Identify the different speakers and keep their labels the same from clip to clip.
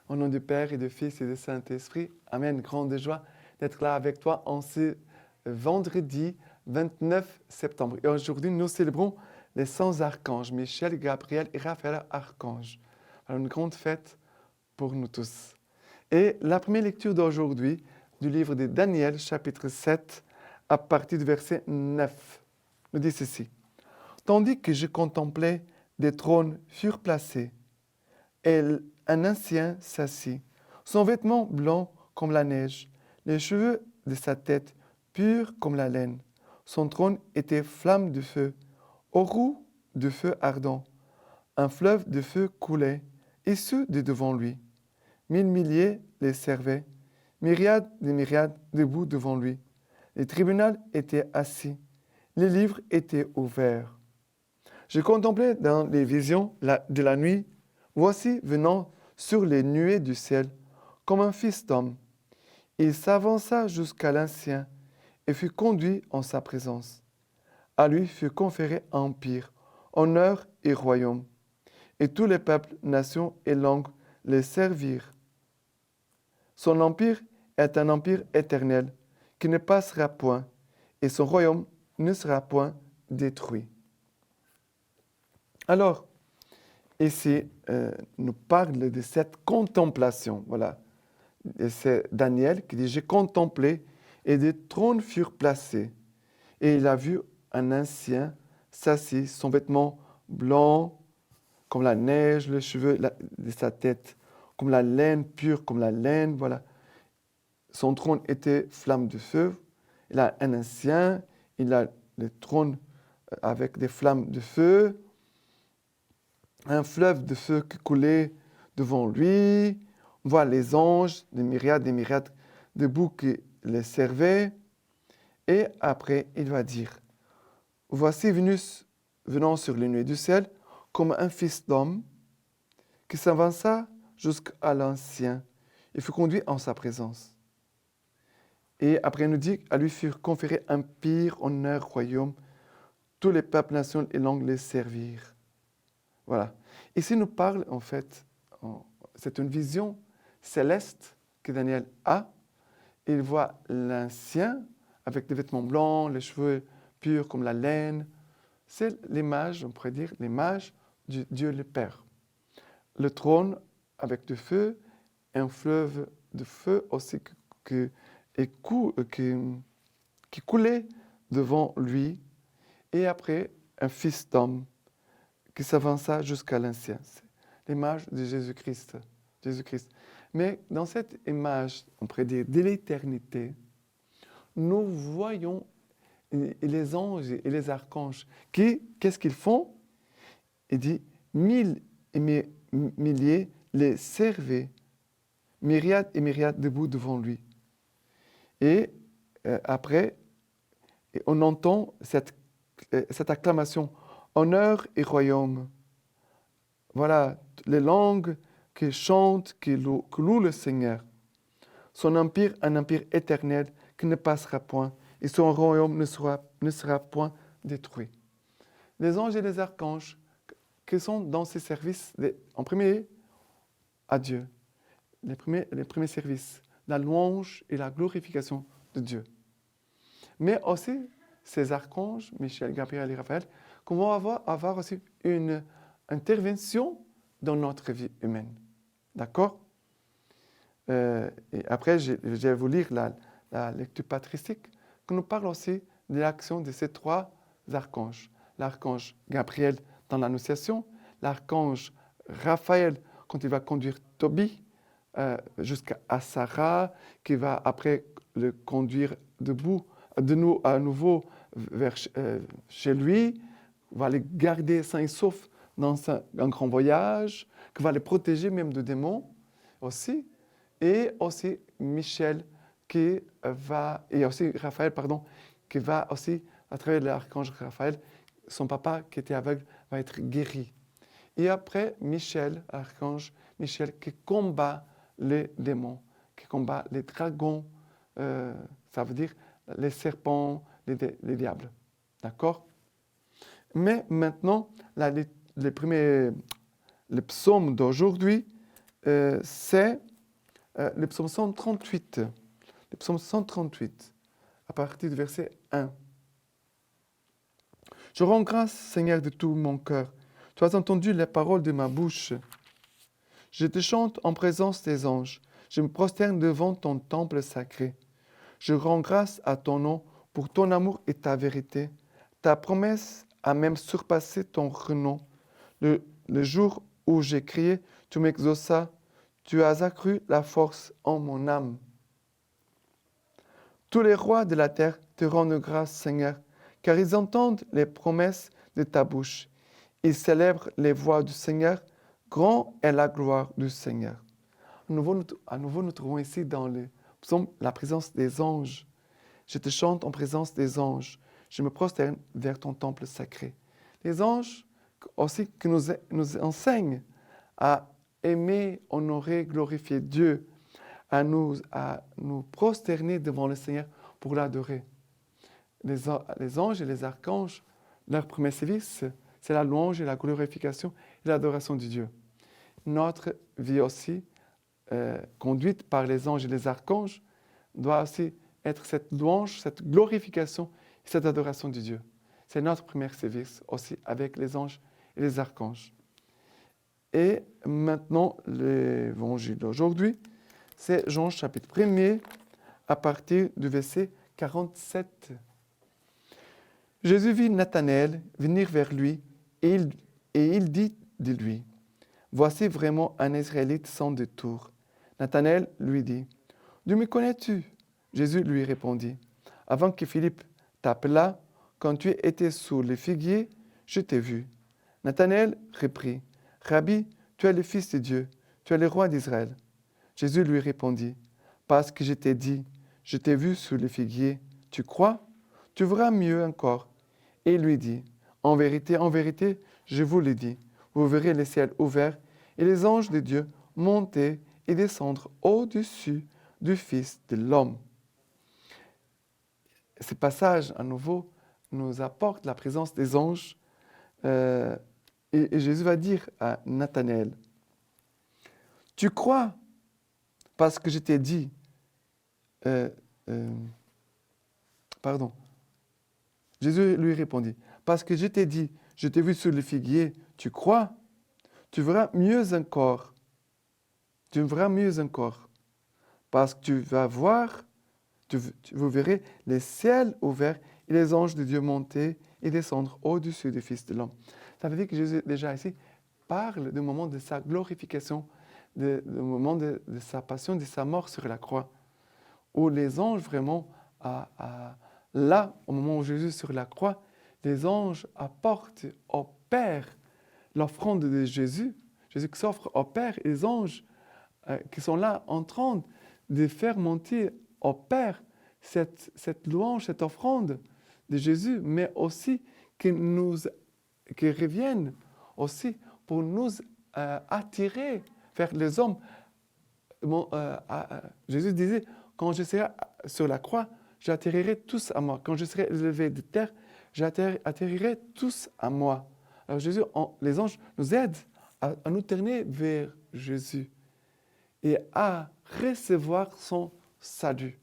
Speaker 1: Au nom du Père et du Fils et du Saint-Esprit. Amen. Grande joie d'être là avec toi en ce vendredi 29 septembre. Et aujourd'hui, nous célébrons les 100 archanges, Michel, Gabriel et Raphaël archanges. Alors, une grande fête pour nous tous. Et la première lecture d'aujourd'hui, du livre de Daniel, chapitre 7, à partir du verset 9, nous dit ceci. Tandis que je contemplais, des trônes furent placés, et un ancien s'assit, son vêtement blanc comme la neige, les cheveux de sa tête purs comme la laine. Son trône était flamme de feu, aux roues de feu ardent. Un fleuve de feu coulait, issu de devant lui. 1000 milliers les servaient, myriades debout devant lui. Le tribunal était assis, les livres étaient ouverts. Je contemplais dans les visions de la nuit, voici venant sur les nuées du ciel, comme un fils d'homme. Il s'avança jusqu'à l'ancien et fut conduit en sa présence. À lui fut conféré empire, honneur et royaume. Et tous les peuples, nations et langues les servirent. Son empire est un empire éternel qui ne passera point, et son royaume ne sera point détruit. Alors, ici, nous parle de cette contemplation. Voilà. Et c'est Daniel qui dit, j'ai contemplé et des trônes furent placés. Et il a vu un ancien s'assis, son vêtement blanc comme la neige, les cheveux de sa tête comme la laine, pure comme la laine. Voilà. Son trône était flamme de feu. Il a un ancien, il a le trône avec des flammes de feu. Un fleuve de feu qui coulait devant lui. On voit les anges, des myriades debout qui les servaient. Et après, il va dire, voici venant sur les nuées du ciel, comme un fils d'homme, qui s'avança jusqu'à l'ancien. Il fut conduit en sa présence. Et après, il nous dit, à lui furent conférés empire, honneur, royaume. Tous les peuples, nations et langues les servirent. Voilà. Ici, nous parle, en fait, c'est une vision céleste que Daniel a. Il voit l'ancien avec des vêtements blancs, les cheveux purs comme la laine. C'est l'image, on pourrait dire, l'image du Dieu le Père. Le trône avec du feu, un fleuve de feu aussi qui coulait devant lui. Et après, un fils d'homme qui s'avança jusqu'à l'ancien. C'est l'image de Jésus-Christ. Mais dans cette image, on pourrait dire, de l'éternité, nous voyons les anges et les archanges qu'est-ce qu'ils font? Il dit, 1000 et milliers les servaient, myriades et myriades debout devant lui. Et après, on entend cette acclamation, honneur et royaume. Voilà, les langues qui chantent, qui louent le Seigneur. Son empire, un empire éternel qui ne passera point, et son royaume ne sera point détruit. Les anges et les archanges qui sont dans ces services, en premier, à Dieu. Les premiers services, la louange et la glorification de Dieu. Mais aussi, ces archanges, Michel, Gabriel et Raphaël, qu'on va avoir aussi une intervention dans notre vie humaine. D'accord? Et après, je vais vous lire la lecture patristique qui nous parle aussi de l'action de ces trois archanges. L'archange Gabriel dans l'Annonciation, l'archange Raphaël quand il va conduire Tobie jusqu'à Sarah, qui va après le conduire à nouveau chez lui, va les garder sains et saufs dans un grand voyage, qui va les protéger même de démons aussi, et aussi Michel et aussi Raphaël, qui va aussi, à travers l'archange Raphaël, son papa qui était aveugle va être guéri. Et après, l'archange Michel, qui combat les démons, qui combat les dragons, ça veut dire les serpents, les diables. D'accord? Mais maintenant, le psaume d'aujourd'hui c'est le psaume 138. Le psaume 138, à partir du verset 1. Je rends grâce, Seigneur, de tout mon cœur. Tu as entendu les paroles de ma bouche. Je te chante en présence des anges. Je me prosterne devant ton temple sacré. Je rends grâce à ton nom pour ton amour et ta vérité. Ta promesse a même surpassé ton renom. Le jour où j'ai crié, tu m'exauças. Tu as accru la force en mon âme. Tous les rois de la terre te rendent grâce, Seigneur, car ils entendent les promesses de ta bouche. Ils célèbrent les voies du Seigneur. Grand est la gloire du Seigneur. À nouveau, nous trouvons ici dans le psaume la présence des anges. Je te chante en présence des anges. Je me prosterne vers ton temple sacré. Les anges aussi qui nous enseignent à aimer, honorer, glorifier Dieu, à nous prosterner devant le Seigneur pour l'adorer. Les anges et les archanges, leur premier service, c'est la louange et la glorification et l'adoration de Dieu. Notre vie aussi, conduite par les anges et les archanges, doit aussi être cette louange, cette glorification et cette adoration de Dieu. C'est notre premier service aussi avec les anges et les archanges. Et maintenant, l'évangile d'aujourd'hui, c'est Jean chapitre 1er à partir du verset 47. Jésus vit Nathanaël venir vers lui et il dit de lui, « Voici vraiment un Israélite sans détour. » Nathanaël lui dit, « D'où me connais-tu » Jésus lui répondit, « Avant que Philippe t'appelât, quand tu étais sous le figuier, je t'ai vu. » Nathanaël reprit, « Rabbi, tu es le Fils de Dieu, tu es le roi d'Israël. » Jésus lui répondit, « Parce que je t'ai dit, je t'ai vu sous le figuier, tu crois? Tu verras mieux encore. » Et il lui dit, « En vérité, je vous le dis, vous verrez le ciel ouvert et les anges de Dieu monter et descendre au-dessus du Fils de l'homme. » Ce passage, à nouveau, nous apporte la présence des anges. Et Jésus va dire à Nathanaël, « Tu crois parce que je t'ai dit, Jésus lui répondit, « Parce que je t'ai dit, je t'ai vu sur le figuier, tu crois? Tu verras mieux encore. Tu verras mieux encore. Parce que tu vas voir, vous verrez les ciels ouverts et les anges de Dieu monter et descendre au-dessus du Fils de l'homme. » Ça veut dire que Jésus, déjà ici, parle du moment de sa glorification, du moment de sa passion, de sa mort sur la croix, où les anges vraiment, là, au moment où Jésus est sur la croix, les anges apportent au Père l'offrande de Jésus. Jésus qui s'offre au Père, et les anges qui sont là en train de faire monter au Père cette louange, cette offrande de Jésus, mais aussi qui reviennent aussi pour nous attirer vers les hommes. Jésus disait, quand je serai sur la croix, j'atterrirai tous à moi. Quand je serai élevé de terre, j'atterrirai tous à moi. Alors Jésus, les anges nous aident à nous tourner vers Jésus et à recevoir son salut.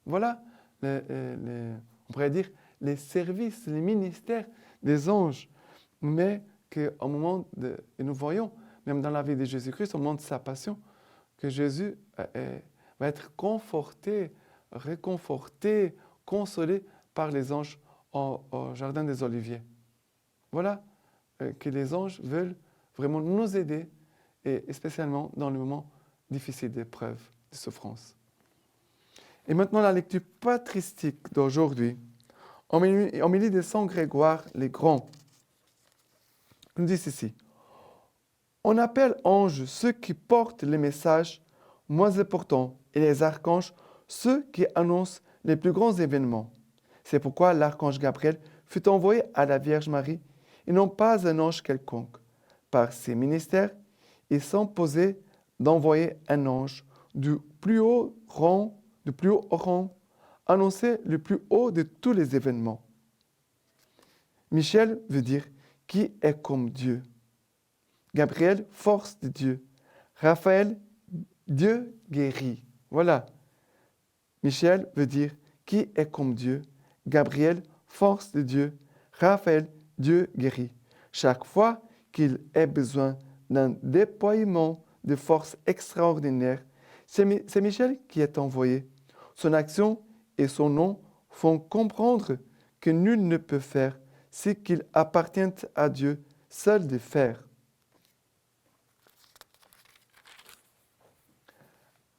Speaker 1: Voilà, on pourrait dire, les services, les ministères des anges. Mais qu'au moment et nous voyons, même dans la vie de Jésus-Christ, au moment de sa passion, que Jésus va être conforté, réconforté, consolé par les anges au Jardin des Oliviers. Voilà que les anges veulent vraiment nous aider, et spécialement dans le moment difficile d'épreuve, de souffrance. Et maintenant, la lecture patristique d'aujourd'hui, au milieu de Saint Grégoire les Grands, nous dit ceci. On appelle anges ceux qui portent les messages moins importants et les archanges ceux qui annoncent les plus grands événements. C'est pourquoi l'archange Gabriel fut envoyé à la Vierge Marie et non pas un ange quelconque. Par ses ministères, il s'imposait d'envoyer un ange du plus haut rang, annoncer le plus haut de tous les événements. Michel veut dire qui est comme Dieu. Gabriel, force de Dieu. Raphaël, Dieu guérit. Voilà. Michel veut dire qui est comme Dieu. Gabriel, force de Dieu. Raphaël, Dieu guérit. Chaque fois qu'il ait besoin d'un déploiement de force extraordinaire, c'est Michel qui est envoyé. Son action et son nom font comprendre que nul ne peut faire ce qu'il appartient à Dieu seul de faire.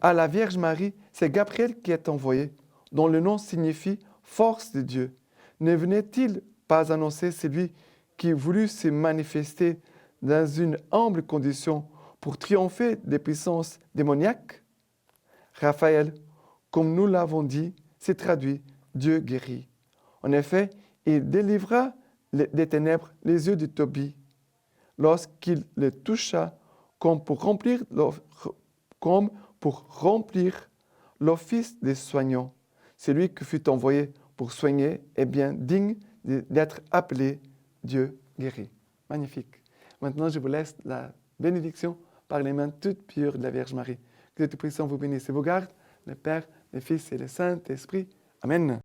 Speaker 1: À la Vierge Marie, c'est Gabriel qui est envoyé, dont le nom signifie force de Dieu. Ne venait-il pas annoncer celui qui voulut se manifester dans une humble condition pour triompher des puissances démoniaques? Raphaël, comme nous l'avons dit, s'est traduit Dieu guérit. En effet, il délivra des ténèbres les yeux de Tobie lorsqu'il le toucha comme pour remplir l'office des soignants. Celui qui fut envoyé pour soigner est bien digne d'être appelé Dieu guérit. Magnifique. Maintenant, je vous laisse la bénédiction par les mains toutes pures de la Vierge Marie. Que Dieu Tout-Puissant vous bénisse et vous garde, le Père, le Fils et le Saint-Esprit. Amen.